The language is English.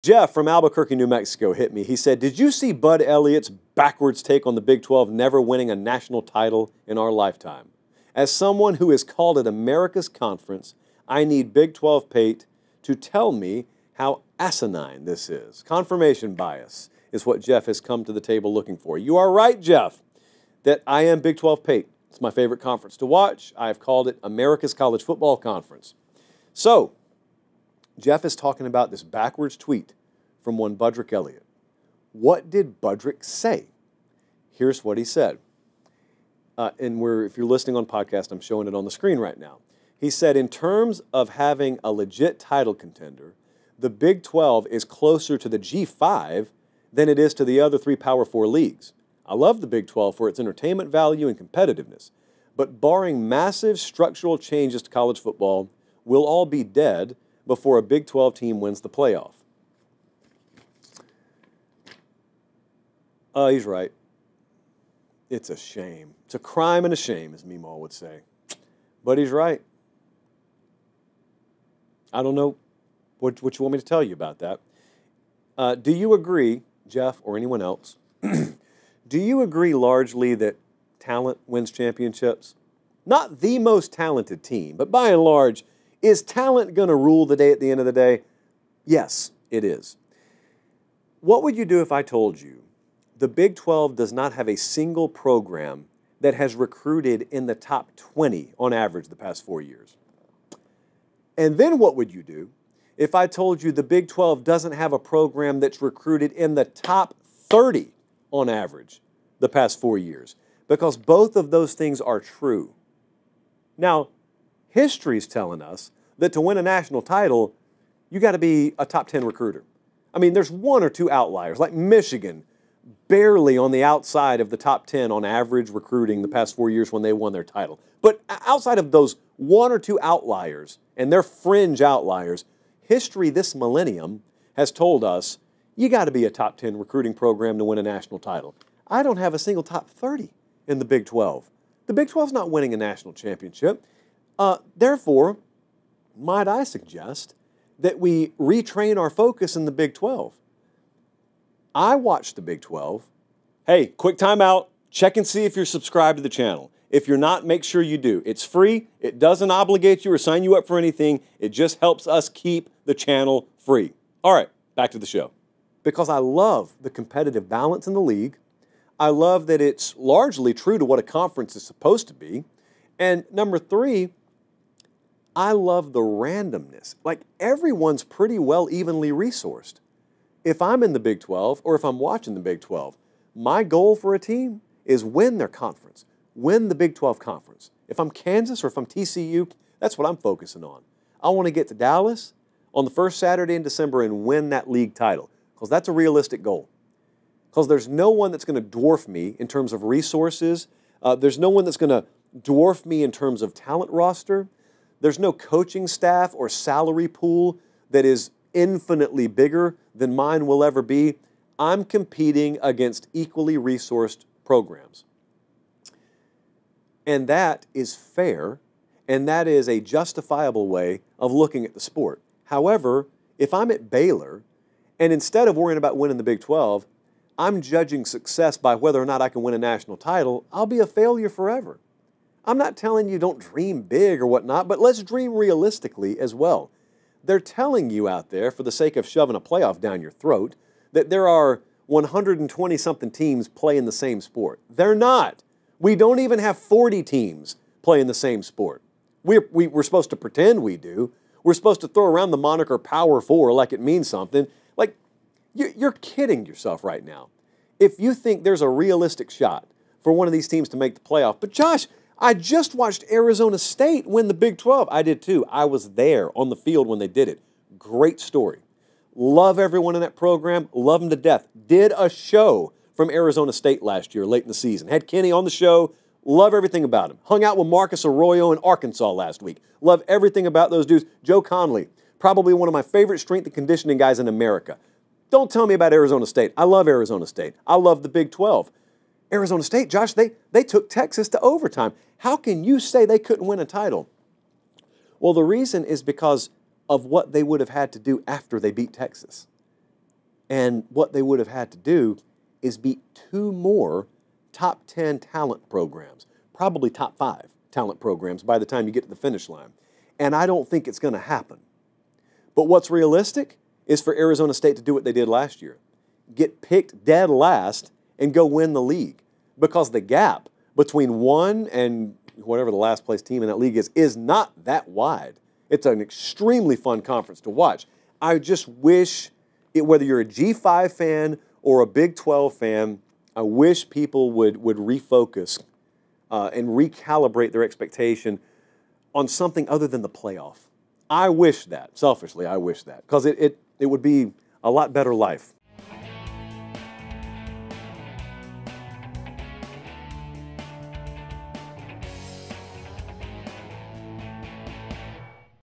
Jeff from Albuquerque, New Mexico hit me. He said, did you see Bud Elliott's backwards take on the Big 12 never winning a national title in our lifetime? As someone who has called it America's Conference, I need Big 12 Pate to tell me how asinine this is. Confirmation bias is what Jeff has come to the table looking for. You are right, Jeff, that I am Big 12 Pate. It's my favorite conference to watch. I have called it America's College Football Conference. So, Jeff is talking about this backwards tweet from one Budrick Elliott. What did Budrick say? Here's what he said. If you're listening on podcast, I'm showing it on the screen right now. He said, in terms of having a legit title contender, the Big 12 is closer to the G5 than it is to the other three Power 4 leagues. I love the Big 12 for its entertainment value and competitiveness, but barring massive structural changes to college football, we'll all be dead before a Big 12 team wins the playoff. He's right. It's a shame. It's a crime and a shame, as Meemaw would say. But he's right. I don't know what you want me to tell you about that. Do you agree, Jeff, or anyone else, do you agree largely that talent wins championships? Not the most talented team, but by and large, is talent going to rule the day at the end of the day? Yes, it is. What would you do if I told you the Big 12 does not have a single program that has recruited in the top 20 on average the past 4 years? And then what would you do if I told you the Big 12 doesn't have a program that's recruited in the top 30 on average the past 4 years? Because both of those things are true. Now, history's telling us that to win a national title, you got to be a top 10 recruiter. I mean, there's one or two outliers, like Michigan, barely on the outside of the top 10 on average recruiting the past 4 years when they won their title. But outside of those one or two outliers, and they're fringe outliers, history this millennium has told us you got to be a top 10 recruiting program to win a national title. I don't have a single top 30 in the Big 12. The Big 12's not winning a national championship. Therefore, might I suggest that we retrain our focus in the Big 12? I watched the Big 12. Hey, quick timeout. Check and see if you're subscribed to the channel. If you're not, make sure you do. It's free. It doesn't obligate you or sign you up for anything. It just helps us keep the channel free. All right, back to the show. Because I love the competitive balance in the league. I love that it's largely true to what a conference is supposed to be. And number three, I love the randomness. Like, everyone's pretty well evenly resourced. If I'm in the Big 12 or if I'm watching the Big 12, my goal for a team is win their conference, win the Big 12 conference. If I'm Kansas or if I'm TCU, that's what I'm focusing on. I want to get to Dallas on the first Saturday in December and win that league title, because that's a realistic goal. Because there's no one that's going to dwarf me in terms of resources. There's no one that's going to dwarf me in terms of talent roster. There's no coaching staff or salary pool that is infinitely bigger than mine will ever be. I'm competing against equally resourced programs. And that is fair, and that is a justifiable way of looking at the sport. However, if I'm at Baylor, and instead of worrying about winning the Big 12, I'm judging success by whether or not I can win a national title, I'll be a failure forever. I'm not telling you don't dream big or whatnot, but let's dream realistically as well. They're telling you out there, for the sake of shoving a playoff down your throat, that there are 120-something teams playing the same sport. They're not. We don't even have 40 teams playing the same sport. We're supposed to pretend we do. We're supposed to throw around the moniker Power 4 like it means something. Like, you're kidding yourself right now. If you think there's a realistic shot for one of these teams to make the playoff. But Josh, I just watched Arizona State win the Big 12. I did too. I was there on the field when they did it. Great story. Love everyone in that program. Love them to death. Did a show from Arizona State last year, late in the season. Had Kenny on the show. Love everything about him. Hung out with Marcus Arroyo in Arkansas last week. Love everything about those dudes. Joe Conley, probably one of my favorite strength and conditioning guys in America. Don't tell me about Arizona State. I love Arizona State. I love the Big 12. Arizona State, Josh, they took Texas to overtime. How can you say they couldn't win a title? Well, the reason is because of what they would have had to do after they beat Texas. And what they would have had to do is beat 2 more top 10 talent programs, probably top 5 talent programs by the time you get to the finish line. And I don't think it's going to happen. But what's realistic is for Arizona State to do what they did last year. Get picked dead last and go win the league. Because the gap between 1 and whatever the last place team in that league is not that wide. It's an extremely fun conference to watch. I just wish, whether you're a G5 fan or a Big 12 fan, I wish people would refocus and recalibrate their expectation on something other than the playoff. I wish that, selfishly, I wish that, because it would be a lot better life